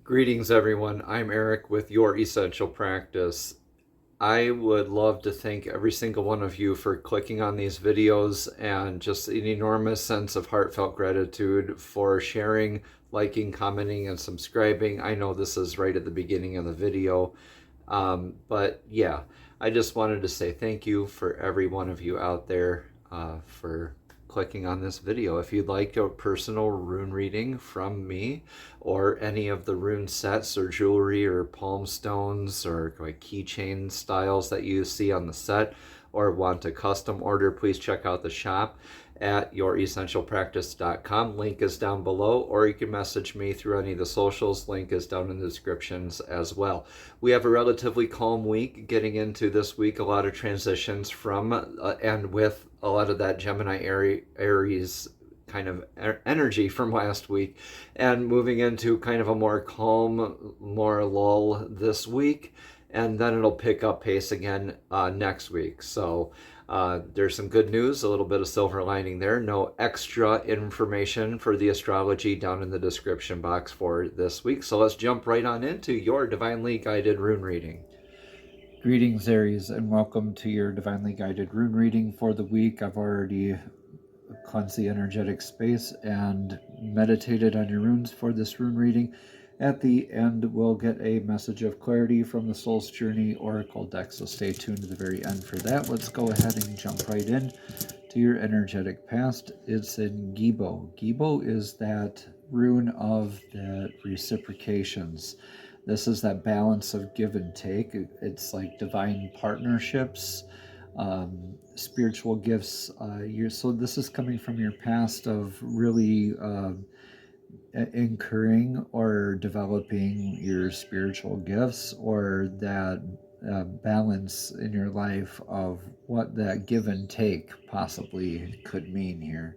Greetings, everyone. I'm Eric with Your Essential Practice. I would love to thank every single one of you for clicking on these videos and just an enormous sense of heartfelt gratitude for sharing, liking, commenting, and subscribing. I know this is right at the beginning of the video, but yeah, I just wanted to say thank you for every one of you out there for clicking on this video. If you'd like a personal rune reading from me or any of the rune sets or jewelry or palm stones or like keychain styles that you see on the set, or want a custom order, please check out the shop at youressentialpractice.com. Link is down below, or you can message me through any of the socials. Link is down in the descriptions as well. We have a relatively calm week getting into this week. A lot of transitions from and with a lot of that Gemini Aries kind of energy from last week, and moving into kind of a more calm, more lull this week, and then it'll pick up pace again next week. So there's some good news, a little bit of silver lining there. No extra information for the astrology down in the description box for this week. So let's jump right on into your divinely guided rune reading. Greetings, Aries, and welcome to your divinely guided rune reading for the week. I've already cleansed the energetic space and meditated on your runes for this rune reading. At the end, we'll get a message of clarity from the Soul's Journey Oracle deck, so stay tuned to the very end for that. Let's go ahead and jump right in to your energetic past. It's in Gibo. Gibo is that rune of the reciprocations. This is that balance of give and take. It's like divine partnerships, spiritual gifts. So this is coming from your past of really incurring or developing your spiritual gifts, or that balance in your life of what that give and take possibly could mean here.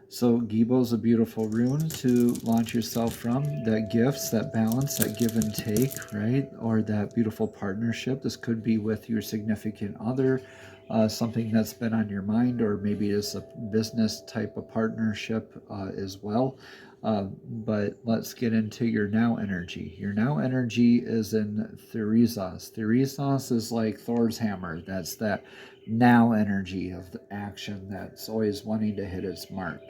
So Gibo is a beautiful rune to launch yourself from, that gifts, that balance, that give and take, right? Or that beautiful partnership. This could be with your significant other, something that's been on your mind, or maybe it's a business type of partnership as well. But let's get into your now energy. Your now energy is in Therizos. Therizos is like Thor's hammer. That's that now energy of the action that's always wanting to hit its mark.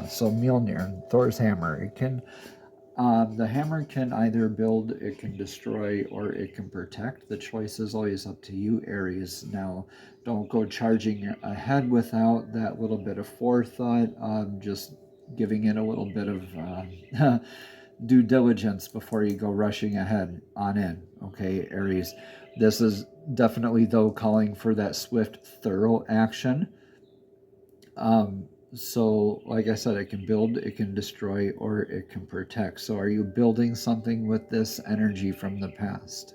So Mjolnir, Thor's hammer, it can, the hammer can either build, it can destroy, or it can protect. The choice is always up to you, Aries. Now, don't go charging ahead without that little bit of forethought. Just giving it a little bit of due diligence before you go rushing ahead on in. Okay, Aries. This is definitely, though, calling for that swift, thorough action. So, like I said, it can build, it can destroy, or it can protect. So are you building something with this energy from the past?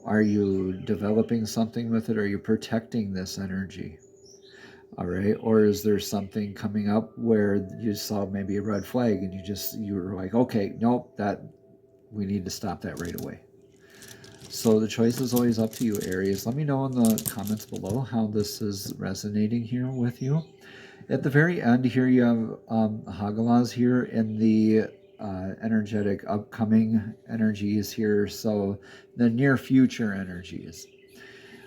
Are you developing something with it? Are you protecting this energy? All right. Or is there something coming up where you saw maybe a red flag and you were like, okay, nope, we need to stop that right away. So the choice is always up to you, Aries. Let me know in the comments below how this is resonating here with you. At the very end here, you have Hagalaz here in the energetic upcoming energies here. So the near future energies.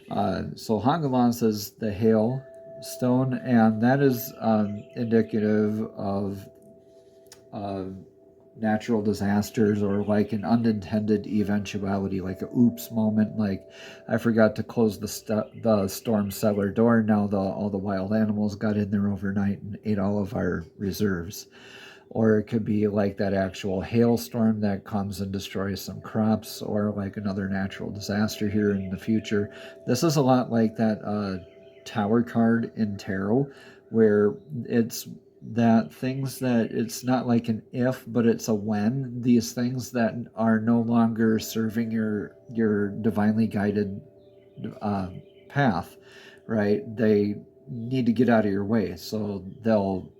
So Hagalaz is the hail stone, and that is indicative of natural disasters, or like an unintended eventuality, like a oops moment, like I forgot to close the storm cellar door. Now all the wild animals got in there overnight and ate all of our reserves. Or it could be like that actual hailstorm that comes and destroys some crops, or like another natural disaster here in the future. This is a lot like that tower card in tarot, where it's that things that it's not like an if, but it's a when. These things that are no longer serving your divinely guided path, right? They need to get out of your way, so they'll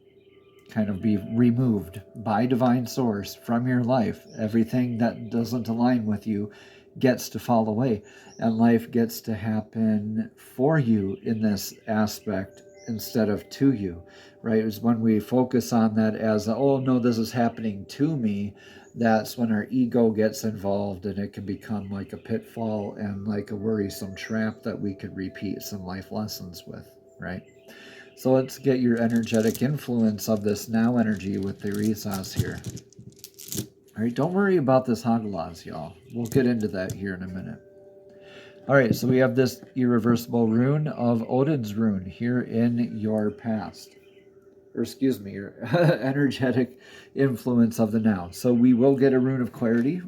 kind of be removed by divine source from your life. Everything that doesn't align with you gets to fall away, and life gets to happen for you in this aspect instead of to you, right? It's when we focus on that as, oh no, this is happening to me, that's when our ego gets involved, and it can become like a pitfall and like a worrisome trap that we could repeat some life lessons with, right? So let's get your energetic influence of this now energy with the Risas here. All right, don't worry about this Hagalaz, y'all. We'll get into that here in a minute. All right, so we have this irreversible rune of Odin's rune here in your past. Or excuse me, your energetic influence of the now. So we will get a rune of clarity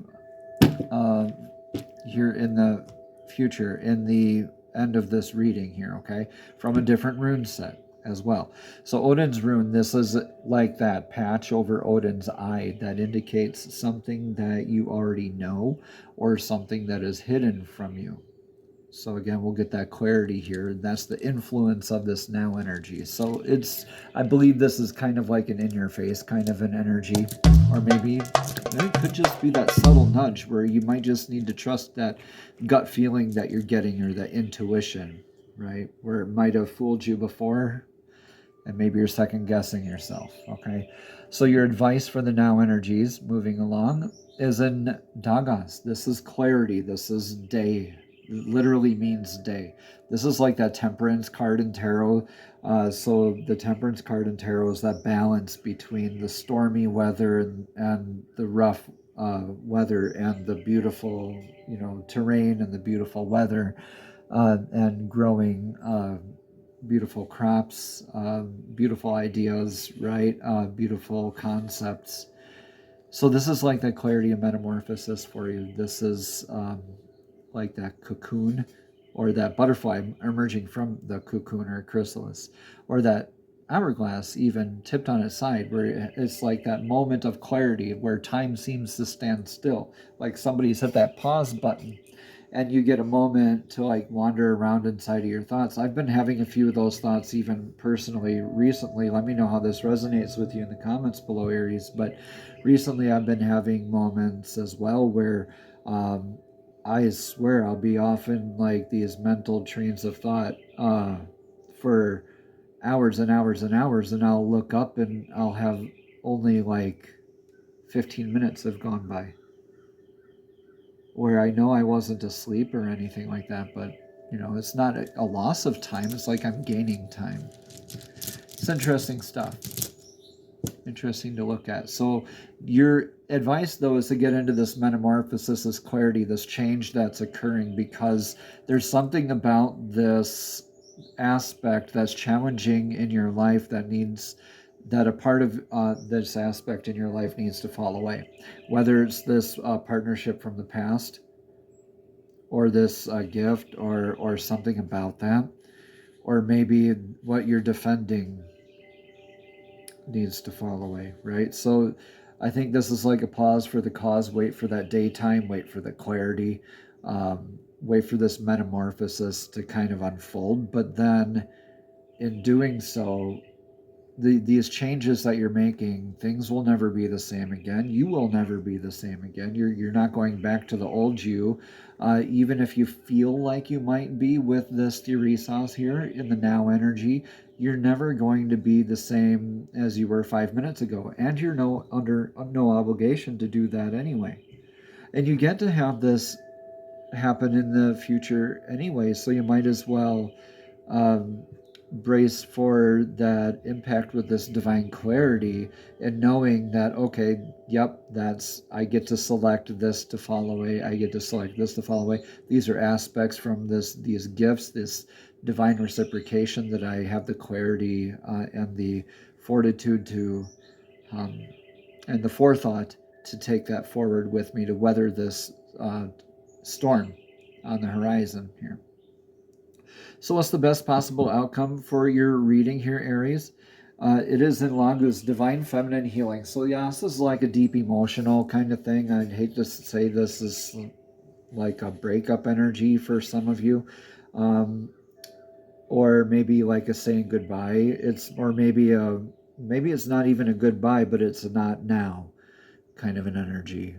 here in the future, in the end of this reading here, okay, from a different rune set as well. So Odin's rune, this is like that patch over Odin's eye that indicates something that you already know or something that is hidden from you. So again, we'll get that clarity here. That's the influence of this now energy. So it's, I believe this is kind of like an in your face kind of an energy, or maybe it could just be that subtle nudge where you might just need to trust that gut feeling that you're getting, or that intuition, right? Where it might have fooled you before, and maybe you're second guessing yourself, okay? So your advice for the now energies moving along is in Dagas. This is clarity. This is day. It literally means day. This is like that temperance card in tarot. So the temperance card in tarot is that balance between the stormy weather and the rough weather, and the beautiful, terrain, and the beautiful weather, and growing beautiful crops, beautiful ideas, right? Beautiful concepts. So this is like that clarity and metamorphosis for you. This is like that cocoon, or that butterfly emerging from the cocoon or chrysalis, or that hourglass even tipped on its side, where it's like that moment of clarity where time seems to stand still, like somebody's hit that pause button and you get a moment to like wander around inside of your thoughts. I've been having a few of those thoughts even personally recently. Let me know how this resonates with you in the comments below, Aries. But recently I've been having moments as well where I swear I'll be off in like these mental trains of thought for hours and hours and hours, and I'll look up and I'll have only like 15 minutes have gone by, where I know I wasn't asleep or anything like that, but it's not a loss of time. It's like I'm gaining time. It's interesting stuff. Interesting to look at. So your advice, though, is to get into this metamorphosis, this clarity, this change that's occurring, because there's something about this aspect that's challenging in your life that a part of this aspect in your life needs to fall away. Whether it's this partnership from the past, or this gift, or something about that, or maybe what you're defending needs to fall away, right? So I think this is like a pause for the cause. Wait for that daytime, wait for the clarity, wait for this metamorphosis to kind of unfold. But then in doing so, these changes that you're making, things will never be the same again. You will never be the same again. You're not going back to the old you, even if you feel like you might be with this Theresas here in the now energy. You're never going to be the same as you were 5 minutes ago, and you're under no obligation to do that anyway. And you get to have this happen in the future anyway, so you might as well brace for that impact with this divine clarity, and knowing that, okay, yep, I get to select this to fall away, I get to select this to fall away. These are aspects from these gifts, this divine reciprocation, that I have the clarity and the fortitude to and the forethought to take that forward with me to weather this storm on the horizon here. So what's the best possible outcome for your reading here, Aries? It is in Lagu's Divine Feminine Healing. So yeah, this is like a deep emotional kind of thing. I'd hate to say this is like a breakup energy for some of you. Or maybe like a saying goodbye. Maybe it's not even a goodbye, but it's a not now kind of an energy.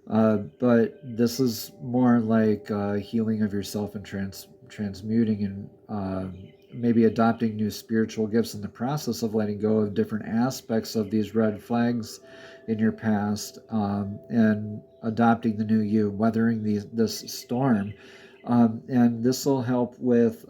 But this is more like healing of yourself and transmuting and maybe adopting new spiritual gifts in the process of letting go of different aspects of these red flags in your past, and adopting the new you, weathering this storm. And this will help with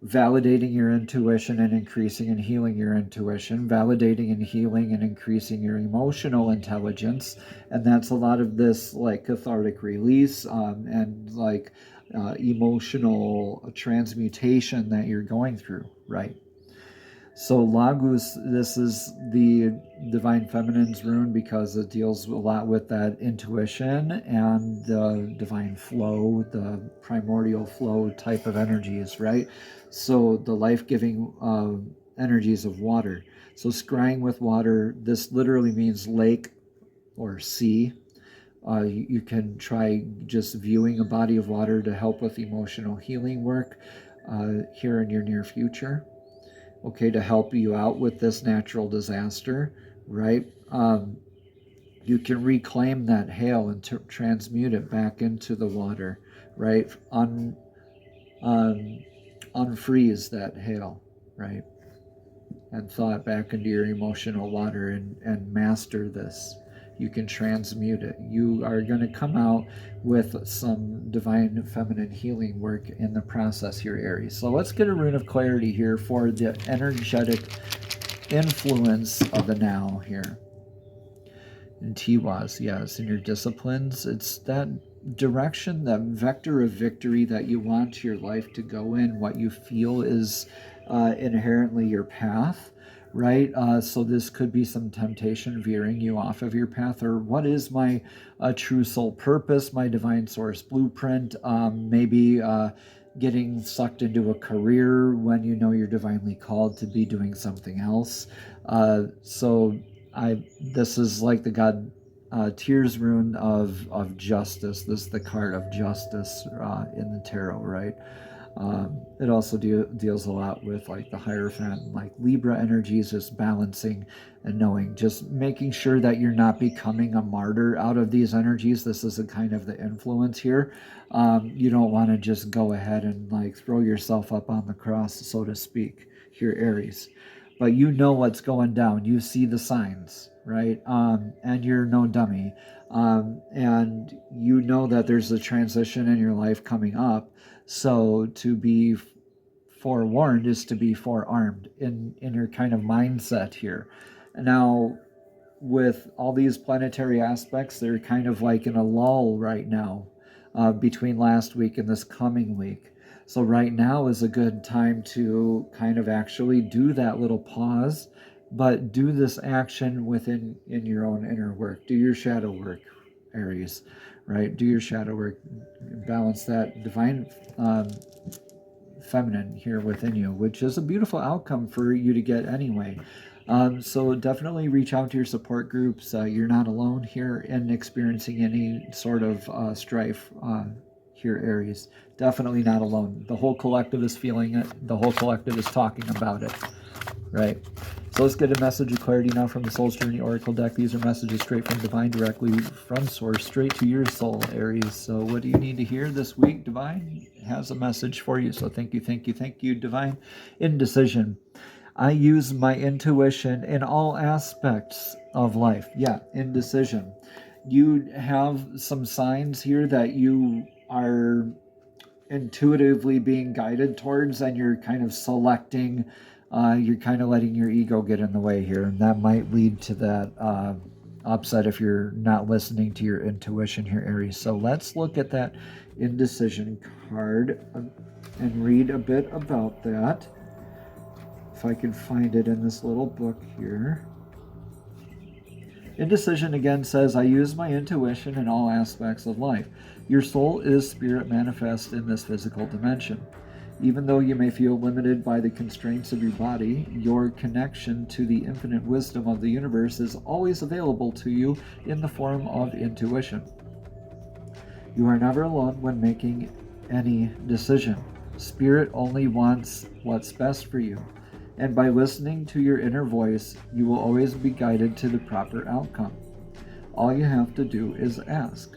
validating your intuition and increasing and healing your intuition, validating and healing and increasing your emotional intelligence. And that's a lot of this like cathartic release, and like emotional transmutation that you're going through, right? So Lagus, this is the Divine Feminine's rune because it deals a lot with that intuition and the divine flow, the primordial flow type of energies, right? So the life-giving energies of water. So scrying with water, this literally means lake or sea. You can try just viewing a body of water to help with emotional healing work here in your near future. Okay, to help you out with this natural disaster, right? You can reclaim that hail and transmute it back into the water, right? Unfreeze that hail, right? And thaw it back into your emotional water and master this. You can transmute it. You are going to come out with some divine feminine healing work in the process here, Aries. So let's get a rune of clarity here for the energetic influence of the now here. In Tiwaz, yes, in your disciplines, it's that direction, that vector of victory that you want your life to go in, what you feel is inherently your path, right? So this could be some temptation veering you off of your path, or what is my true soul purpose, my divine source blueprint, maybe getting sucked into a career when you know you're divinely called to be doing something else. This is like the god Tears rune of justice. This is the card of justice in the tarot, right? It also deals a lot with like the Hierophant, like Libra energies, just balancing and knowing, just making sure that you're not becoming a martyr out of these energies. This is a kind of the influence here. You don't want to just go ahead and like throw yourself up on the cross, so to speak, here, Aries. But you know what's going down. You see the signs, right? And you're no dummy. And you know that there's a transition in your life coming up. So to be forewarned is to be forearmed in your kind of mindset here. Now, with all these planetary aspects, they're kind of like in a lull right now between last week and this coming week. So right now is a good time to kind of actually do that little pause, but do this action in your own inner work. Do your shadow work, Aries, right? Do your shadow work. Balance that divine feminine here within you, which is a beautiful outcome for you to get anyway. So definitely reach out to your support groups. You're not alone here in experiencing any sort of strife here, Aries. Definitely not alone. The whole collective is feeling it. The whole collective is talking about it, right? So let's get a message of clarity now from the Soul's Journey Oracle deck. These are messages straight from Divine, directly from Source, straight to your soul, Aries. So what do you need to hear this week? Divine has a message for you. So thank you, Divine. Indecision. I use my intuition in all aspects of life. Yeah, indecision. You have some signs here that you are intuitively being guided towards, and you're kind of selecting, you're kind of letting your ego get in the way here, and that might lead to that upset if you're not listening to your intuition here, Aries. So let's look at that indecision card and read a bit about that. If I can find it in this little book here. Indecision again says, I use my intuition in all aspects of life. Your soul is spirit manifest in this physical dimension. Even though you may feel limited by the constraints of your body, your connection to the infinite wisdom of the universe is always available to you in the form of intuition. You are never alone when making any decision. Spirit only wants what's best for you. And by listening to your inner voice, you will always be guided to the proper outcome. All you have to do is ask.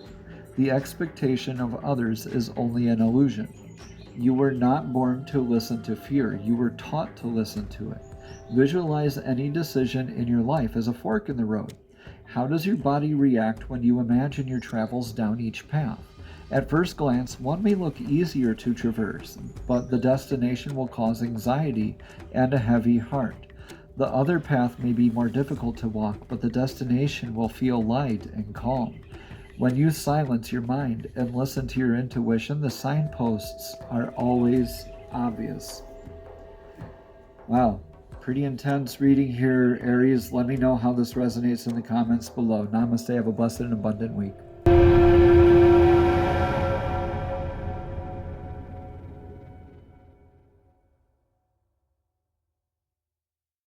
The expectation of others is only an illusion. You were not born to listen to fear. You were taught to listen to it. Visualize any decision in your life as a fork in the road. How does your body react when you imagine your travels down each path? At first glance, one may look easier to traverse, but the destination will cause anxiety and a heavy heart. The other path may be more difficult to walk, but the destination will feel light and calm. When you silence your mind and listen to your intuition, the signposts are always obvious. Wow, pretty intense reading here, Aries. Let me know how this resonates in the comments below. Namaste. Have a blessed and abundant week.